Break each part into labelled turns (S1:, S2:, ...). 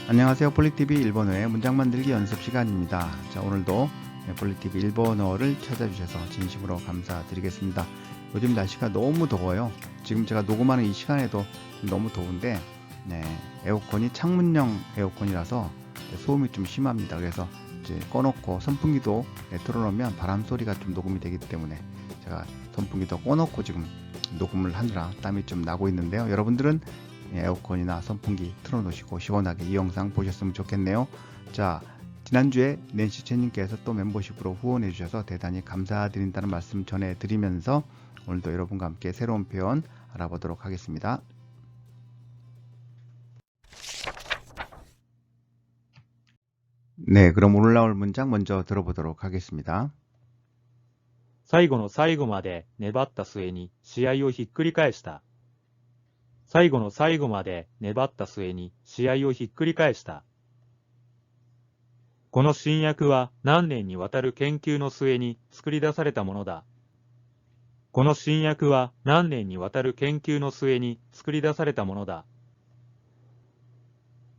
S1: 안녕하세요. 폴리TV 일본어의 문장 만들기 연습 시간입니다. 자, 오늘도 폴리TV 일본어를 찾아주셔서 진심으로 감사드리겠습니다. 요즘 날씨가 너무 더워요. 지금 제가 녹음하는 이 시간에도 너무 더운데 에어컨이 창문형 에어컨이라서 소음이 좀 심합니다. 그래서 이제 꺼놓고 선풍기도 틀어놓으면 바람 소리가 좀 녹음이 되기 때문에 제가 선풍기도 꺼놓고 지금 녹음을 하느라 땀이 좀 나고 있는데요. 여러분들은 에어컨이나 선풍기 틀어놓으시고 시원하게 이 영상 보셨으면 좋겠네요. 자, 지난주에 낸시 채님께서 또 멤버십으로 후원해 주셔서 대단히 감사드린다는 말씀 전해드리면서 오늘도 여러분과 함께 새로운 표현 알아보도록 하겠습니다. 네, 그럼 오늘 나올 문장 먼저 들어보도록 하겠습니다.
S2: 最後の最後まで粘った末に試合をひっくり返した。最後の最後まで粘った末に試合をひっくり返した。この新薬は何年にわたる研究の末に作り出されたものだ。この新薬は何年にわたる研究の末に作り出されたものだ。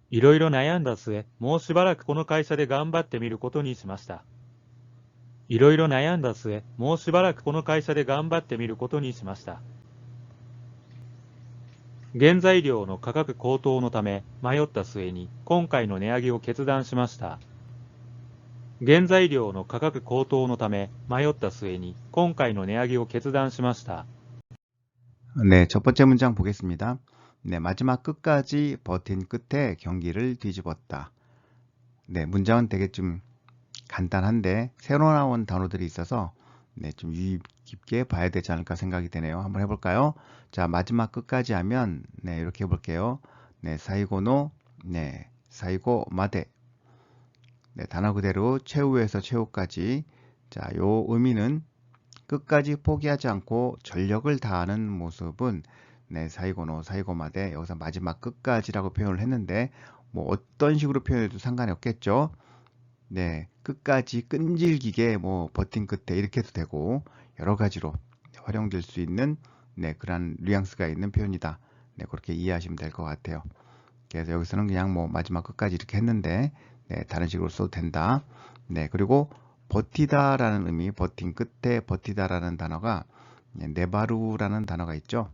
S2: いろいろ悩んだ末、もうしばらくこの会社で頑張ってみることにしました。いろいろ悩んだ末、もうしばらくこの会社で頑張ってみることにしました。原材料の価格高騰のため迷った末に今回の値上げを決断しました。原材料の価格高騰のため迷った末に今回の値上げを決断しました。
S1: 네, 첫 번째 문장 보겠습니다. 네, 마지막 끝까지 버틴 끝에 경기를 뒤집었다. 네, 문장은 되게 좀 간단한데 새로 나온 단어들이 있어서 좀 유의 깊게 봐야 되지 않을까 생각이 되네요. 한번 해볼까요? 자, 마지막 끝까지 하면 이렇게 해볼게요. 사이고노, 사이고 마데. 단어 그대로 최후에서 최후까지. 자, 요 의미는 끝까지 포기하지 않고 전력을 다하는 모습은 사이고노, 사이고 마데. 여기서 마지막 끝까지라고 표현을 했는데 뭐 어떤 식으로 표현해도 상관이 없겠죠. 끝까지 끈질기게 뭐 버틴 끝에 이렇게 해도 되고 여러 가지로 활용될 수 있는 그런 뉘앙스가 있는 표현이다. 그렇게 이해하시면 될 것 같아요. 그래서 여기서는 그냥 뭐 마지막 끝까지 이렇게 했는데 다른 식으로 써도 된다. 그리고 버티다라는 의미, 버틴 끝에 버티다라는 단어가 네바루라는 단어가 있죠.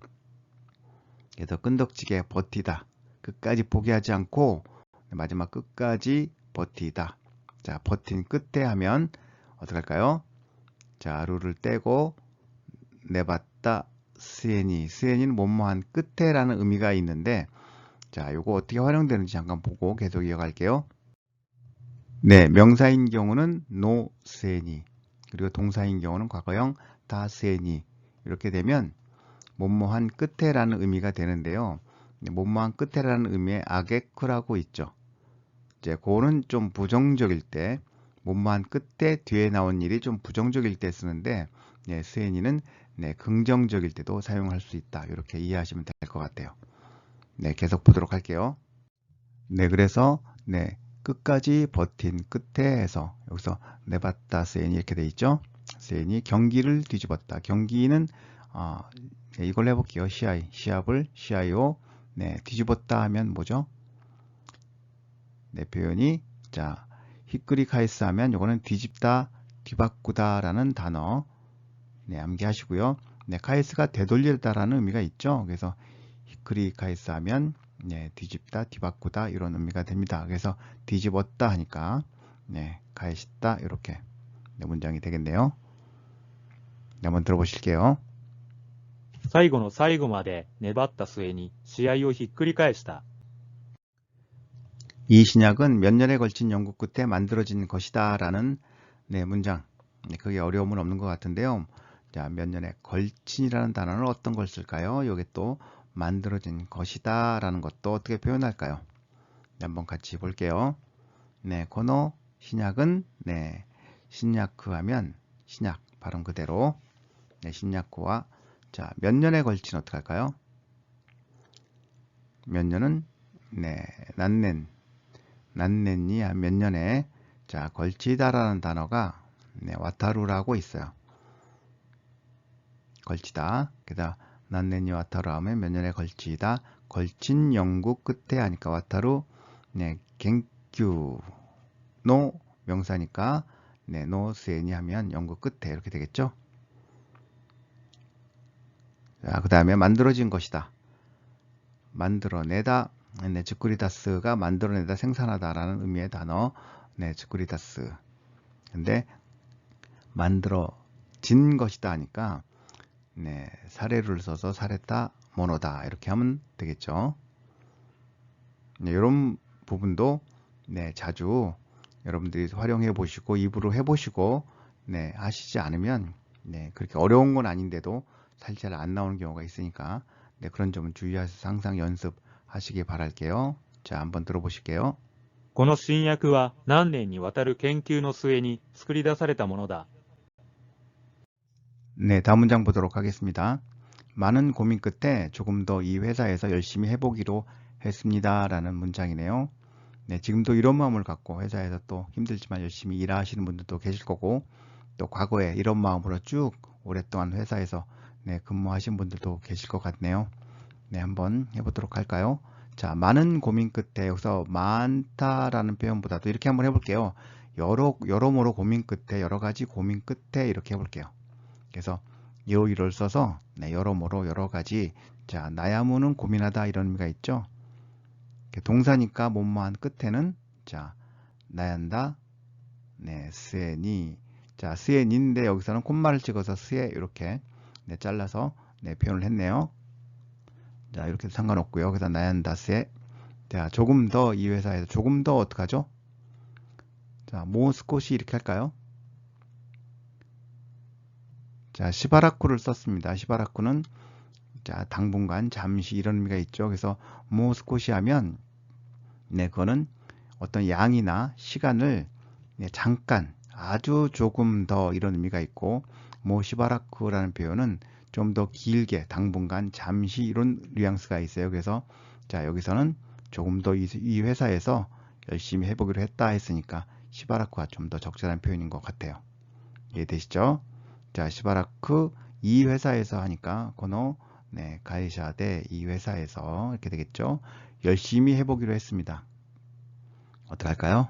S1: 그래서 끈덕지게 버티다, 끝까지 포기하지 않고 마지막 끝까지 버티다. 자, 버틴 끝에 하면 어떻게 할까요? 자, 루를 떼고 내봤다 스에니. 스에니는 뭐뭐한 끝에라는 의미가 있는데 자, 요거 어떻게 활용되는지 잠깐 보고 계속 이어갈게요. 네, 명사인 경우는 노 스에니. 그리고 동사인 경우는 과거형 다 스에니. 이렇게 되면 뭐뭐한 끝에라는 의미가 되는데요. 뭐뭐한 끝에라는 의미의 아게쿠라고 있죠. 이제 그거는 좀 부정적일 때, 뭐뭐한 끝에 뒤에 나온 일이 좀 부정적일 때 쓰는데, 스에니는 긍정적일 때도 사용할 수 있다. 이렇게 이해하시면 될 것 같아요. 계속 보도록 할게요. 그래서 끝까지 버틴 끝에 해서 여기서 네바타 스에니 이렇게 돼 있죠. 스에니 경기를 뒤집었다. 경기는 이걸 해볼게요. 시합을 시아이오 뒤집었다 하면 뭐죠? 표현이 자 히크리카이스 하면 요거는 뒤집다, 뒤바꾸다 라는 단어 암기하시고요. 카이스가 되돌리다라는 의미가 있죠. 그래서 히크리카이스 하면 뒤집다, 뒤바꾸다 이런 의미가 됩니다. 그래서 뒤집었다 하니까 카이시다 이렇게 문장이 되겠네요. 한번 들어보실게요.
S2: 最後の最後まで粘った末に試合をひっくり返した。
S1: 이 신약은 몇 년에 걸친 연구 끝에 만들어진 것이다 라는 문장. 그게 어려움은 없는 것 같은데요. 자, 몇 년에 걸친이라는 단어는 어떤 걸 쓸까요? 이게 또 만들어진 것이다 라는 것도 어떻게 표현할까요? 한번 같이 볼게요. 코노 신약은 신야크 하면 신약 발음 그대로 신야크와 자, 몇 년에 걸친 어떻게 할까요? 몇 년은 난넨이 몇 년에 자 걸치다라는 단어가 와타루라고 있어요. 걸치다. 그래서 난넨이 와타루 하면 몇 년에 걸치다. 걸친 연구 끝에 하니까 와타루 네, 겐큐 노 명사니까 네, 노 스에니 하면 연구 끝에 이렇게 되겠죠. 자, 그 다음에 만들어진 것이다. 만들어내다. 네, 즈쿠리다스가 만들어내다, 생산하다라는 의미의 단어. 네, 즈쿠리다스. 근데 만들어진 것이다 하니까 네, 사례를 써서 사례다, 모노다 이렇게 하면 되겠죠. 네, 이런 부분도 네, 자주 여러분들이 활용해 보시고 입으로 해 보시고 네, 하시지 않으면 네, 그렇게 어려운 건 아닌데도 사실 잘 안 나오는 경우가 있으니까 네, 그런 점은 주의하셔서 항상 연습하시기 바랄게요. 자, 한번 들어보실게요.
S2: この新薬は何年にわたる研究の末に作り出されたものだ。
S1: 네, 다음 문장 보도록 하겠습니다. 많은 고민 끝에 조금 더 이 회사에서 열심히 해보기로 했습니다. 라는 문장이네요. 네, 지금도 이런 마음을 갖고 회사에서 또 힘들지만 열심히 일하시는 분들도 계실 거고, 또 과거에 이런 마음으로 쭉 오랫동안 회사에서 네, 근무하신 분들도 계실 것 같네요. 네, 한번 해보도록 할까요? 자, 많은 고민 끝에 여기서 많다라는 표현보다도 이렇게 한번 해볼게요. 여러모로 고민 끝에, 여러 가지 고민 끝에 이렇게 해볼게요. 그래서 여기를 써서 네, 여러모로 여러 가지. 자, 나야무는 고민하다 이런 의미가 있죠. 동사니까 뭐뭐한 끝에는 자, 나얀다. 네, 스에니. 자, 스에니인데 여기서는 콤마를 찍어서 스에 이렇게 네, 잘라서 네, 표현을 했네요. 자, 이렇게 상관없고요. 그래서 나얀다 스에. 자, 조금 더 이 회사에서 조금 더 어떡하죠? 자, 모스코시 이렇게 할까요? 자, 시바라쿠를 썼습니다. 시바라쿠는 자, 당분간, 잠시 이런 의미가 있죠. 그래서 모스코시 하면 네, 그거는 어떤 양이나 시간을 네, 잠깐, 아주 조금 더 이런 의미가 있고 모시바라쿠라는 표현은 좀 더 길게, 당분간, 잠시 이런 뉘앙스가 있어요. 그래서 자, 여기서는 조금 더 이 회사에서 열심히 해보기로 했다 했으니까 시바라쿠가 좀 더 적절한 표현인 것 같아요. 이해되시죠? 자, 시바라쿠 이 회사에서 하니까 코노 네, 가이샤데 이 회사에서 이렇게 되겠죠. 열심히 해보기로 했습니다. 어떻게 할까요?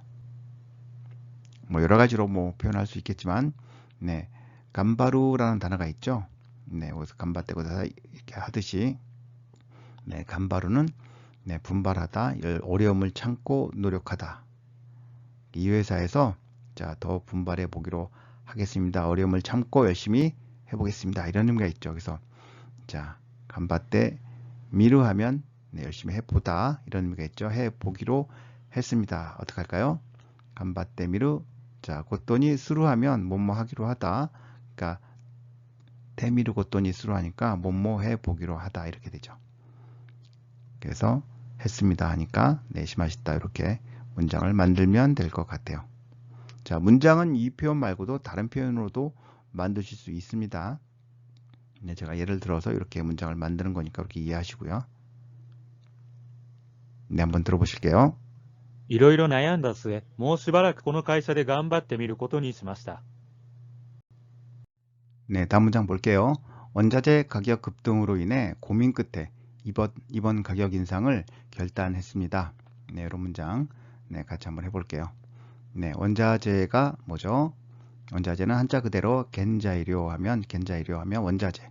S1: 뭐 여러 가지로 뭐 표현할 수 있겠지만 네, 간바루라는 단어가 있죠. 네, 여기서 간바떼고다 이렇게 하듯이 네, 간바루는 네, 분발하다, 어려움을 참고 노력하다. 이 회사에서 자, 더 분발해 보기로 하겠습니다. 어려움을 참고 열심히 해보겠습니다. 이런 의미가 있죠. 그래서 자, 간바떼 미루 하면 네, 열심히 해보다 이런 의미가 있죠. 해보기로 했습니다. 어떻게 할까요? 간바떼 미루. 자, 고또니 스루 하면 뭐뭐 하기로 하다. 그러니까 테미루 고또니 스루 하니까 뭐뭐 해보기로 하다 이렇게 되죠. 그래서 했습니다 하니까 네, 시마시다 이렇게 문장을 만들면 될 것 같아요. 자, 문장은 이 표현 말고도 다른 표현으로도 만드실 수 있습니다. 네, 제가 예를 들어서 이렇게 문장을 만드는 거니까 그렇게 이해하시고요. 네, 한번 들어보실게요.
S2: いろいろ悩んだ末、もうしばらくこの会社で頑張ってみることにしました。
S1: 네, 다음 문장 볼게요. 원자재 가격 급등으로 인해 고민 끝에 이번 가격 인상을 결단했습니다. 네, 이런 문장 네, 같이 한번 해볼게요. 네, 원자재가 뭐죠? 원자재는 한자 그대로 겐자이료 하면 원자재.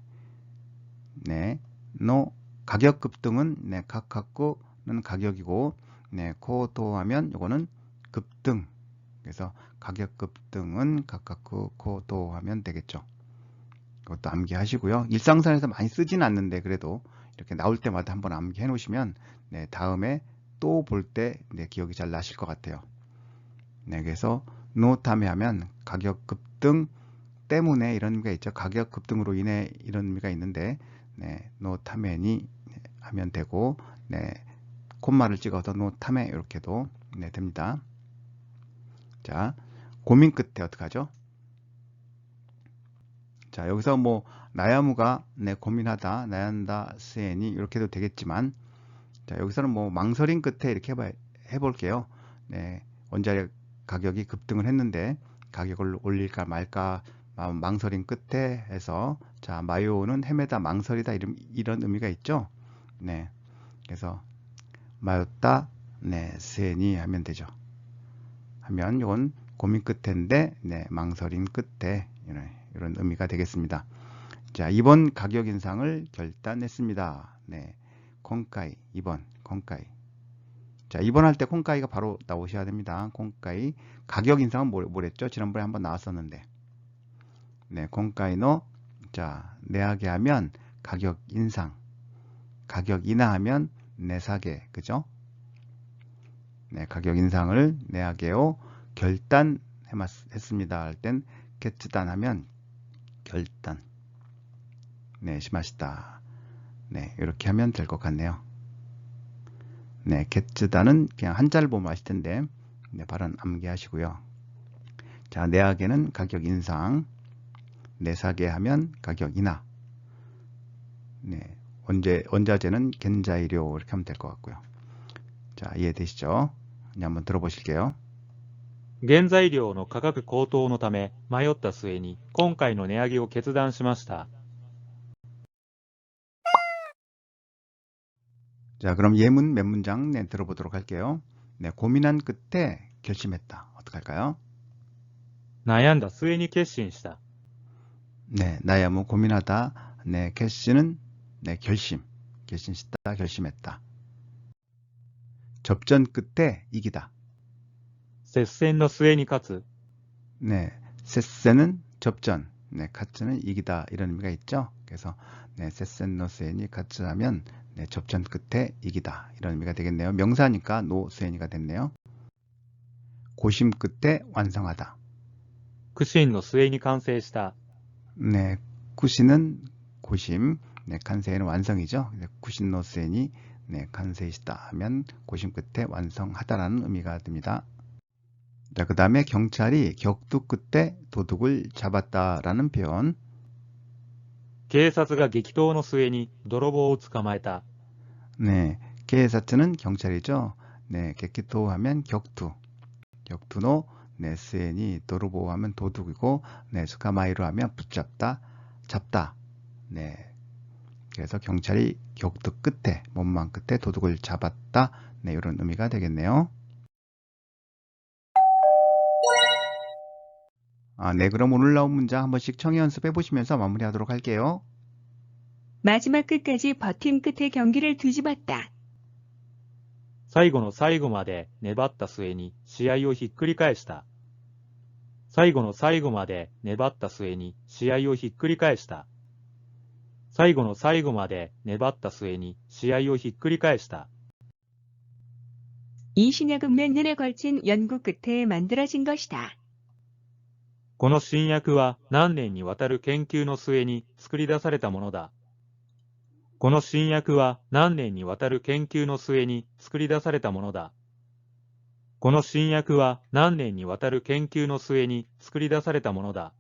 S1: 네, 노 가격 급등은 네, 카카쿠는 가격이고 네, 코도 하면 이거는 급등. 그래서 가격 급등은 카카쿠 코도 하면 되겠죠. 그것도 암기하시고요. 일상생활에서 많이 쓰진 않는데 그래도 이렇게 나올 때마다 한번 암기해 놓으시면 네, 다음에 또 볼 때 네, 기억이 잘 나실 것 같아요. 네, 그래서 노타메 하면 가격 급등 때문에 이런 의미가 있죠. 가격 급등으로 인해 이런 의미가 있는데 네, 노타메니 하면 되고 네, 콤마를 찍어서 노타메 이렇게도 네, 됩니다. 자, 고민 끝에 어떻게 하죠? 자, 여기서 뭐 나야무가 네, 고민하다, 나얀다, 스엔이 이렇게 해도 되겠지만 자, 여기서는 뭐 망설임 끝에 이렇게 해볼게요. 네, 원자재 가격이 급등을 했는데 가격을 올릴까 말까 망설임 끝에 해서 자, 마요는 헤매다, 망설이다 이런 의미가 있죠. 네, 그래서 마였다, 네, 스엔이 하면 되죠. 하면 이건 고민 끝에인데 네, 망설임 끝에 이런 의미가 되겠습니다. 자, 2번 가격 인상을 결단했습니다. 네, 콩까이 2번 콩까이. 자, 2번 할 때 콩까이가 바로 나오셔야 됩니다. 콩까이. 가격 인상은 뭐랬죠? 지난번에 한번 나왔었는데. 네, 콩까이노. 자, 내하게 하면 가격 인상. 가격 인하하면 내사게. 그죠? 네, 가격 인상을 내하게요. 결단했습니다. 할 땐決断 하면 결단. 네, 시마시다. 네, 이렇게 하면 될 것 같네요. 네,決断은 그냥 한자를 보면 아실 텐데, 네, 발음 암기하시고요. 자, 내하게는 가격 인상, 내사게 하면 가격 인하. 네, 원자재는 겐자이료 이렇게 하면 될 것 같고요. 자, 이해되시죠? 이제 한번 들어보실게요.
S2: 原材料の価格高騰のため迷った末に今回の値上げを決断しました。
S1: 자, 그럼 예문 몇 문장 네, 들어보도록 할게요. 네, 고민한 끝에 결심했다. 어떻게 할까요?
S2: 悩んだ末に決心した。
S1: 네, 나야 뭐 고민하다. 네, 결심은 네, 결심했다, 결심했다. 접전 끝에 이기다.
S2: 接戦の末に勝つ。
S1: 네, 세세는 접전, 네, 카츠는 이기다 이런 의미가 있죠. 그래서 네, 세센 노세니 카츠 하면 네, 접전 끝에 이기다 이런 의미가 되겠네요. 명사니까 노세니가 됐네요. 고심 끝에 완성하다.
S2: 苦心の末に完成した。
S1: 네, 쿠시는 고심, 네, 칸세는 완성이죠. 쿠신 노세니 네, 칸세이시다 하면 고심 끝에 완성하다라는 의미가 됩니다. 자, 그 다음에 경찰이 격투 끝에 도둑을 잡았다라는 표현.
S2: 警察が激闘の末に泥棒を捕まえた。
S1: 네, 게사츠는 경찰이죠. 네, 객기토 하면 격투. 격투노 네, 스엔이 도루보 하면 도둑이고, 네, 스카마이로 하면 붙잡다, 잡다. 네, 그래서 경찰이 격투 끝에, 몸만 끝에 도둑을 잡았다. 네, 이런 의미가 되겠네요. 네, 그럼 오늘 나온 문장 한 번씩 청해 연습해 보시면서 마무리하도록 할게요.
S3: 마지막 끝까지 버틴 끝에 경기를 뒤집었다.
S2: 最後の最後まで粘った末に試合をひっくり返した。最後の最後まで粘った末に試合をひっくり返した。最後の最後まで粘った末に試合をひっくり返した。
S3: 이 신약은 몇 년에 걸친 연구 끝에 만들어진 것이다.
S2: この新薬は何年にわたる研究の末に作り出されたものだ。この新薬は何年にわたる研究の末に作り出されたものだ。この新薬は何年にわたる研究の末に作り出されたものだ。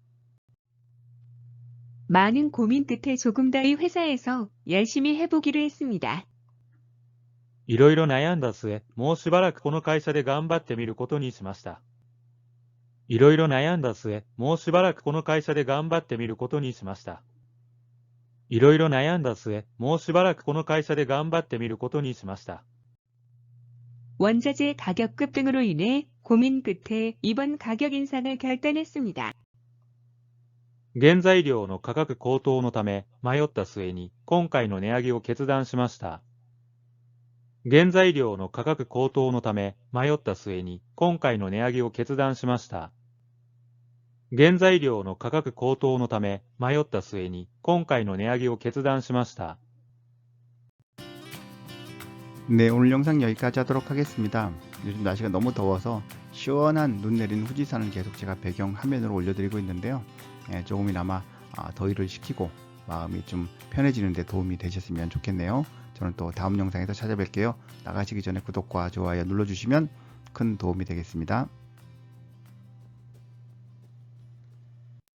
S3: 많은 고민 끝에 조금 더 이 회사에서 열심히 해보기로 했습니다.
S2: いろいろ悩んだ末、もうしばらくこの会社で頑張ってみることにしました。いろいろ悩んだ末、もうしばらくこの会社で頑張ってみることにしました。いろいろ悩んだ末、もうしばらくこの会社で頑張ってみることにしました。
S3: 원자재 가격 급등으로 인해 고민 끝에 이번 가격 인상을 결단했습니다.
S2: 原材料の価格高騰のため迷った末に今回の値上げを決断しました。原材料の価格高騰のため迷った末に今回の値上げを決断しました。原材料の価格高騰のため迷った末に今回の値上げを決断しました。
S1: 네, 오늘 영상 여기까지 하도록 하겠습니다. 요즘 날씨가 너무 더워서 시원한 눈 내리는 후지산을 계속 제가 배경 화면으로 올려드리고 있는데요. 조금이나마 더위를 식히고 마음이 좀 편해지는 데 도움이 되셨으면 좋겠네요. 저는 또 다음 영상에서 찾아뵐게요. 나가시기 전에 구독과 좋아요 눌러주시면 큰 도움이 되겠습니다.